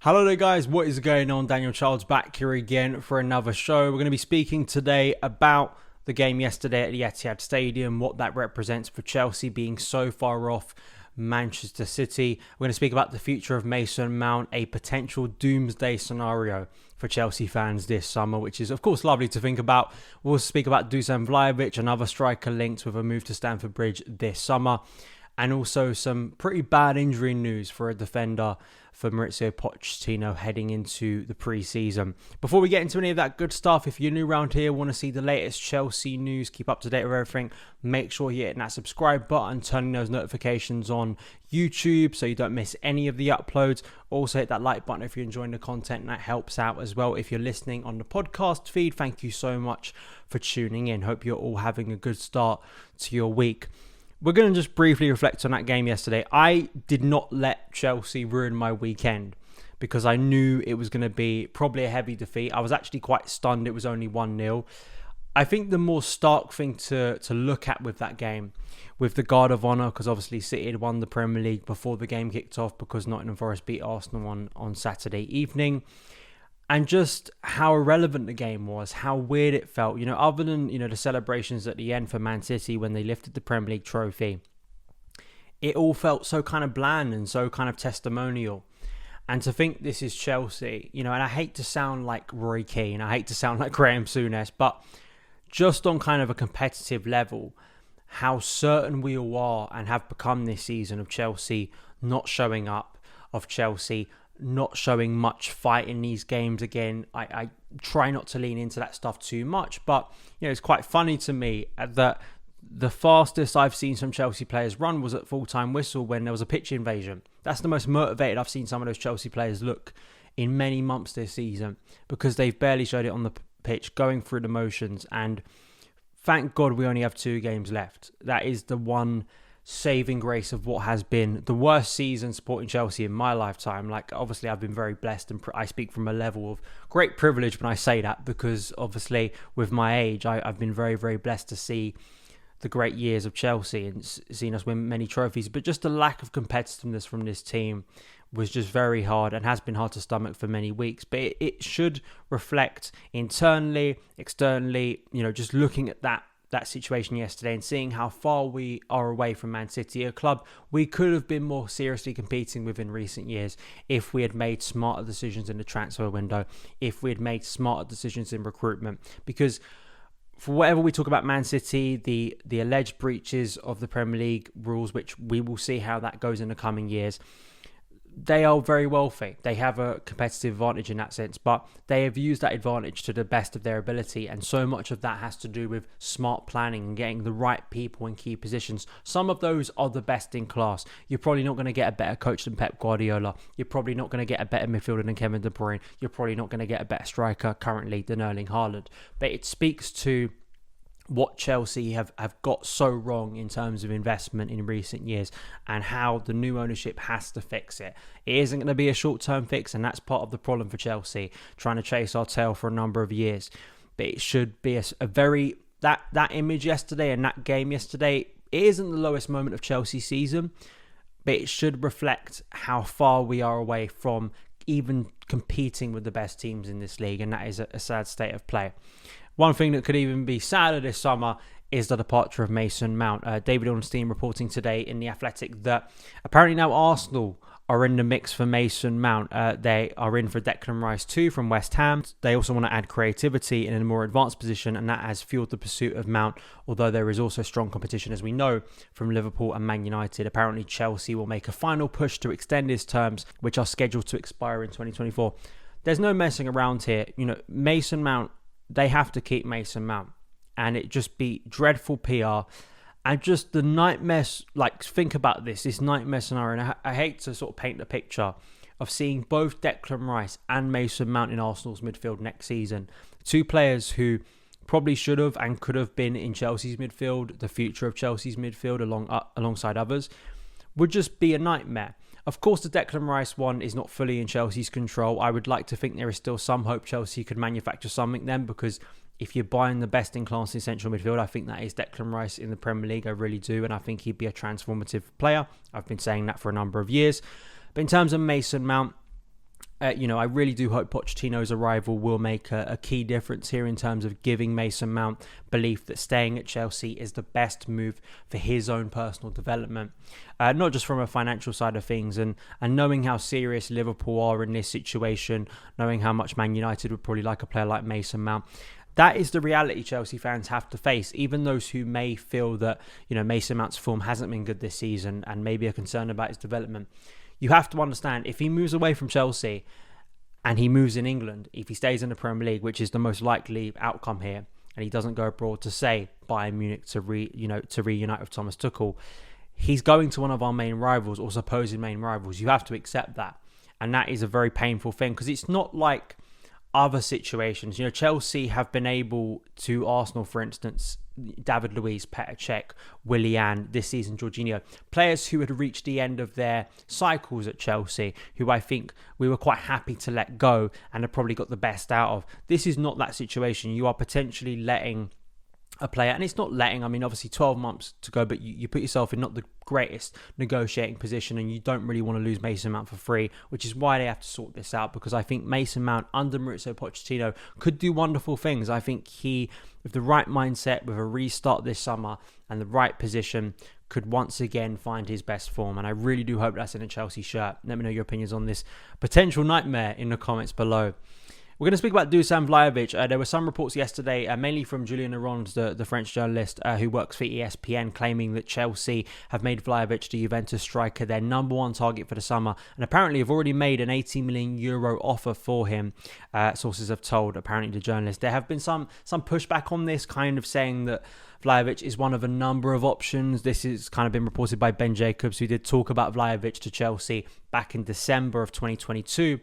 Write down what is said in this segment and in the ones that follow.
Hello there guys, what is going on? Daniel Childs back here again for another show. We're going to be speaking today about the game yesterday at the Etihad Stadium, what that represents for Chelsea being so far off Manchester City. We're going to speak about the future of Mason Mount, a potential doomsday scenario for Chelsea fans this summer, which is of course lovely to think about. We'll also speak about Dusan Vlahovic, another striker linked with a move to Stamford Bridge this summer, and also some pretty bad injury news for a defender for Mauricio Pochettino heading into the pre-season. Before we get into any of that good stuff, if you're new around here, want to see the latest Chelsea news, keep up to date with everything, make sure you're hitting that subscribe button, turning those notifications on YouTube so you don't miss any of the uploads. Also hit that like button if you're enjoying the content, and that helps out as well. If you're listening on the podcast feed, thank you so much for tuning in. Hope you're all having a good start to your week. We're going to just briefly reflect on that game yesterday. I did not let Chelsea ruin my weekend because I knew it was going to be probably a heavy defeat. I was actually quite stunned it was only 1-0. I think the more stark thing to look at with that game, with the guard of honour, because obviously City had won the Premier League before the game kicked off because Nottingham Forest beat Arsenal on Saturday evening. And just how irrelevant the game was, how weird it felt. Other than, the celebrations at the end for Man City when they lifted the Premier League trophy, it all felt so kind of bland and so kind of testimonial. And to think this is Chelsea, and I hate to sound like Roy Keane, I hate to sound like Graham Souness, but just on kind of a competitive level, how certain we all are and have become this season of Chelsea not showing up, of Chelsea not showing much fight in these games. Again, I try not to lean into that stuff too much, but it's quite funny to me that the fastest I've seen some Chelsea players run was at full-time whistle when there was a pitch invasion. That's the most motivated I've seen some of those Chelsea players look in many months this season, because they've barely showed it on the pitch, going through the motions. And thank God we only have 2 games left. That is the one saving grace of what has been the worst season supporting Chelsea in my lifetime. Like, obviously I've been very blessed, and I speak from a level of great privilege when I say that, because obviously with my age I've been very, very blessed to see the great years of Chelsea and seen us win many trophies. But just the lack of competitiveness from this team was just very hard and has been hard to stomach for many weeks. But it should reflect internally, externally, just looking at that situation yesterday and seeing how far we are away from Man City, a club we could have been more seriously competing with in recent years if we had made smarter decisions in the transfer window, if we had made smarter decisions in recruitment. Because for whatever we talk about Man City, the alleged breaches of the Premier League rules, which we will see how that goes in the coming years, they are very wealthy. They have a competitive advantage in that sense, but they have used that advantage to the best of their ability. And so much of that has to do with smart planning and getting the right people in key positions. Some of those are the best in class. You're probably not going to get a better coach than Pep Guardiola. You're probably not going to get a better midfielder than Kevin De Bruyne. You're probably not going to get a better striker currently than Erling Haaland. But it speaks to what Chelsea have got so wrong in terms of investment in recent years, and how the new ownership has to fix it. It isn't going to be a short-term fix, and that's part of the problem for Chelsea, trying to chase our tail for a number of years. But it should be a very... That image yesterday and that game yesterday, it isn't the lowest moment of Chelsea's season, but it should reflect how far we are away from even competing with the best teams in this league, and that is a sad state of play. One thing that could even be sadder this summer is the departure of Mason Mount. David Ornstein reporting today in The Athletic that apparently now Arsenal are in the mix for Mason Mount. They are in for Declan Rice too from West Ham. They also want to add creativity in a more advanced position, and that has fueled the pursuit of Mount, although there is also strong competition, as we know, from Liverpool and Man United. Apparently Chelsea will make a final push to extend his terms, which are scheduled to expire in 2024. There's no messing around here. Mason Mount, they have to keep Mason Mount, and it just be dreadful PR. And just the nightmare, think about this nightmare scenario. And I hate to sort of paint the picture of seeing both Declan Rice and Mason Mount in Arsenal's midfield next season. 2 players who probably should have and could have been in Chelsea's midfield, the future of Chelsea's midfield alongside others, would just be a nightmare. Of course, the Declan Rice one is not fully in Chelsea's control. I would like to think there is still some hope Chelsea could manufacture something then, because if you're buying the best in class in central midfield, I think that is Declan Rice in the Premier League. I really do, and I think he'd be a transformative player. I've been saying that for a number of years. But in terms of Mason Mount, I really do hope Pochettino's arrival will make a key difference here in terms of giving Mason Mount belief that staying at Chelsea is the best move for his own personal development, not just from a financial side of things, and knowing how serious Liverpool are in this situation, knowing how much Man United would probably like a player like Mason Mount. That is the reality Chelsea fans have to face. Even those who may feel that, Mason Mount's form hasn't been good this season and maybe are concerned about his development. You have to understand, if he moves away from Chelsea and he moves in England, if he stays in the Premier League, which is the most likely outcome here, and he doesn't go abroad to, say, Bayern Munich to reunite with Thomas Tuchel, he's going to one of our main rivals or supposed main rivals. You have to accept that. And that is a very painful thing, because it's not like other situations. Chelsea have been able to Arsenal, for instance, David Luiz, Petr Cech, Willian, this season Jorginho, players who had reached the end of their cycles at Chelsea, who I think we were quite happy to let go and have probably got the best out of. This is not that situation. You are potentially letting a player, and it's not letting, obviously 12 months to go, but you put yourself in not the greatest negotiating position, and you don't really want to lose Mason Mount for free, which is why they have to sort this out, because I think Mason Mount under Mauricio Pochettino could do wonderful things. I think he, with the right mindset, with a restart this summer and the right position, could once again find his best form, and I really do hope that's in a Chelsea shirt. Let me know your opinions on this potential nightmare in the comments below. We're going to speak about Dusan Vlahovic. There were some reports yesterday, mainly from Julien Laurens, the French journalist who works for ESPN, claiming that Chelsea have made Vlahovic, the Juventus striker, their number one target for the summer, and apparently have already made an €80 million offer for him, sources have told, apparently, the journalist. There have been some pushback on this, kind of saying that Vlahovic is one of a number of options. This has kind of been reported by Ben Jacobs, who did talk about Vlahovic to Chelsea back in December of 2022.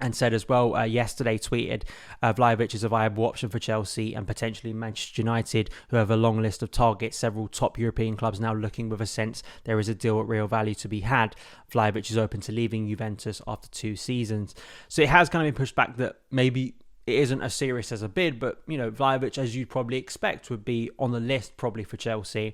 And said as well, yesterday tweeted, Vlahovic is a viable option for Chelsea and potentially Manchester United, who have a long list of targets, several top European clubs now looking with a sense there is a deal at real value to be had. Vlahovic is open to leaving Juventus after 2 seasons. So it has kind of been pushed back that maybe it isn't as serious as a bid, but, Vlahovic, as you'd probably expect, would be on the list probably for Chelsea.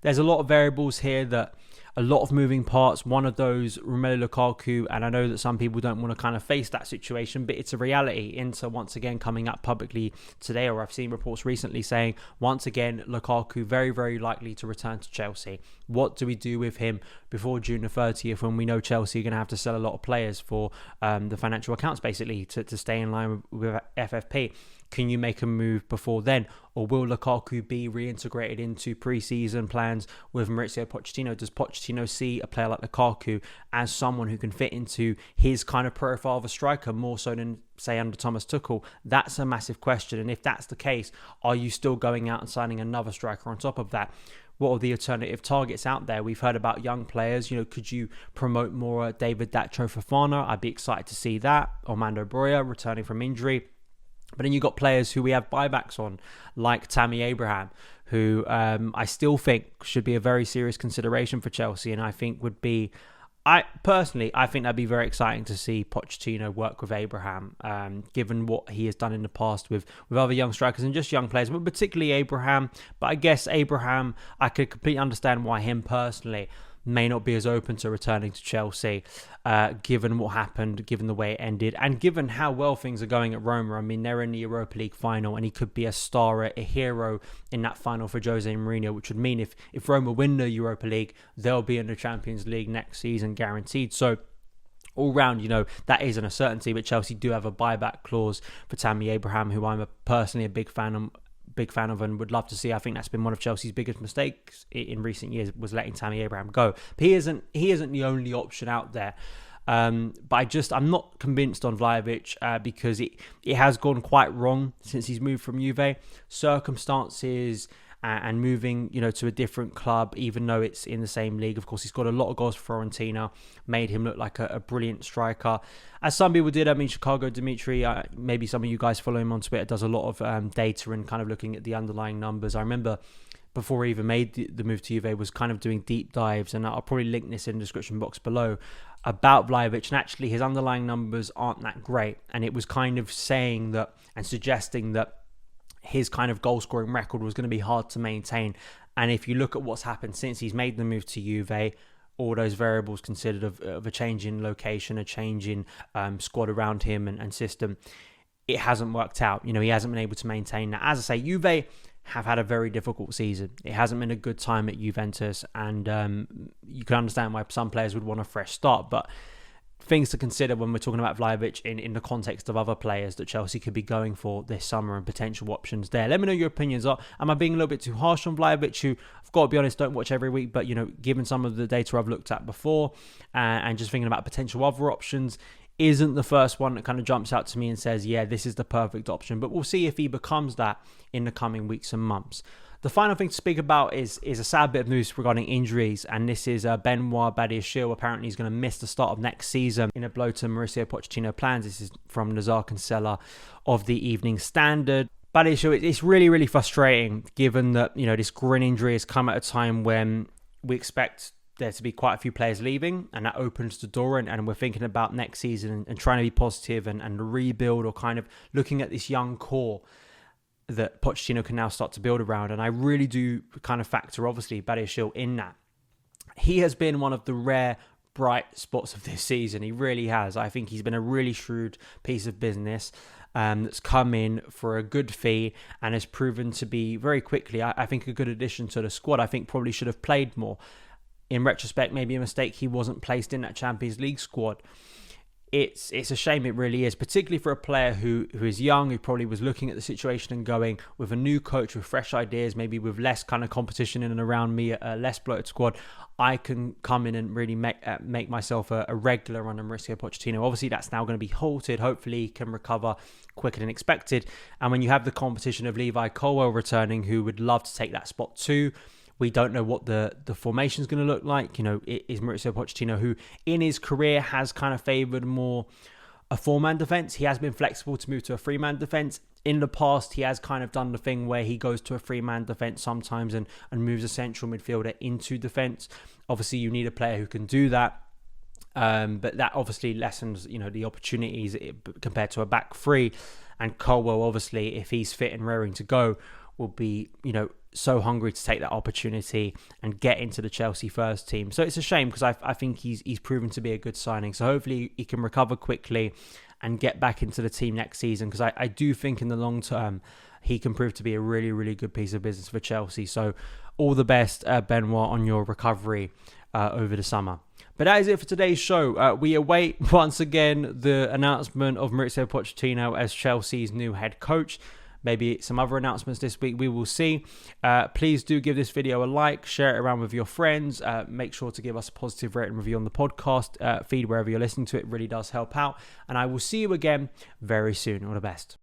There's a lot of variables here, that a lot of moving parts. One of those, Romelu Lukaku, and I know that some people don't want to kind of face that situation, but it's a reality. Inter once again coming up publicly today, or I've seen reports recently saying, once again, Lukaku very, very likely to return to Chelsea. What do we do with him before June the 30th, when we know Chelsea are going to have to sell a lot of players for the financial accounts, basically, to stay in line with FFP? Can you make a move before then? Or will Lukaku be reintegrated into pre-season plans with Mauricio Pochettino? Does Pochettino see a player like Lukaku as someone who can fit into his kind of profile of a striker more so than, say, under Thomas Tuchel? That's a massive question. And if that's the case, are you still going out and signing another striker on top of that? What are the alternative targets out there? We've heard about young players. Could you promote more David Datro Fofana? I'd be excited to see that. Armando Broja returning from injury. But then you've got players who we have buybacks on, like Tammy Abraham, who I still think should be a very serious consideration for Chelsea, and I think would be, I think that'd be very exciting to see Pochettino work with Abraham, given what he has done in the past with other young strikers and just young players, but particularly Abraham. But I guess Abraham, I could completely understand why him personally may not be as open to returning to Chelsea, given what happened, given the way it ended, and given how well things are going at Roma. They're in the Europa League final, and he could be a star, a hero in that final for Jose Mourinho, which would mean if Roma win the Europa League, they'll be in the Champions League next season, guaranteed. So all round, that isn't a certainty, but Chelsea do have a buyback clause for Tammy Abraham, who I'm personally a big fan of and would love to see. I think that's been one of Chelsea's biggest mistakes in recent years, was letting Tammy Abraham go. But he isn't the only option out there. But I'm not convinced on Vlahovic because it has gone quite wrong since he's moved from Juve. Circumstances and moving, to a different club, even though it's in the same league. Of course, he's got a lot of goals for Fiorentina, made him look like a brilliant striker. As some people did, Chicago Dimitri, maybe some of you guys follow him on Twitter, does a lot of data and kind of looking at the underlying numbers. I remember before he even made the move to Juve, was kind of doing deep dives, and I'll probably link this in the description box below, about Vlahovic, and actually his underlying numbers aren't that great. And it was kind of saying that and suggesting that his kind of goal scoring record was going to be hard to maintain. And if you look at what's happened since he's made the move to Juve, all those variables considered of a change in location, a change in squad around him and system, it hasn't worked out. He hasn't been able to maintain that. As I say, Juve have had a very difficult season. It hasn't been a good time at Juventus, and you can understand why some players would want a fresh start, but things to consider when we're talking about Vlahovic in the context of other players that Chelsea could be going for this summer and potential options there. Let me know your opinions. Am I being a little bit too harsh on Vlahovic, who, I've got to be honest, don't watch every week, but given some of the data I've looked at before and just thinking about potential other options, isn't the first one that kind of jumps out to me and says, yeah, this is the perfect option. But we'll see if he becomes that in the coming weeks and months. The final thing to speak about is a sad bit of news regarding injuries, and this is Benoit Badiashile. Apparently he's going to miss the start of next season in a blow to Mauricio Pochettino plans. This is from Nazar Kinsella of the Evening Standard. Badiashile, it's really, really frustrating given that, this groin injury has come at a time when we expect there to be quite a few players leaving, and that opens the door, and we're thinking about next season and trying to be positive and rebuild, or kind of looking at this young core that Pochettino can now start to build around. And I really do kind of factor, obviously, Badiashile in that. He has been one of the rare bright spots of this season. He really has. I think he's been a really shrewd piece of business that's come in for a good fee and has proven to be very quickly, I think, a good addition to the squad. I think probably should have played more. In retrospect, maybe a mistake he wasn't placed in that Champions League squad. It's a shame, it really is, particularly for a player who is young, who probably was looking at the situation and going, with a new coach, with fresh ideas, maybe with less kind of competition in and around me, a less bloated squad, I can come in and really make myself a regular under Mauricio Pochettino. Obviously, that's now going to be halted. Hopefully, he can recover quicker than expected. And when you have the competition of Levi Colwill returning, who would love to take that spot too, we don't know what the formation is going to look like. It is Mauricio Pochettino, who in his career has kind of favoured more a four-man defence. He has been flexible to move to a three-man defence. In the past, he has kind of done the thing where he goes to a three-man defence sometimes and moves a central midfielder into defence. Obviously, you need a player who can do that. But that obviously lessens, the opportunities compared to a back three. And Colwill, obviously, if he's fit and raring to go, will be, so hungry to take that opportunity and get into the Chelsea first team. So it's a shame, because I think he's proven to be a good signing. So hopefully he can recover quickly and get back into the team next season, because I do think in the long term he can prove to be a really, really good piece of business for Chelsea. So all the best, Benoit, on your recovery over the summer. But that is it for today's show. We await once again the announcement of Mauricio Pochettino as Chelsea's new head coach. Maybe some other announcements this week, we will see. Please do give this video a like, share it around with your friends. Make sure to give us a positive rating review on the podcast feed wherever you're listening to it. It really does help out. And I will see you again very soon. All the best.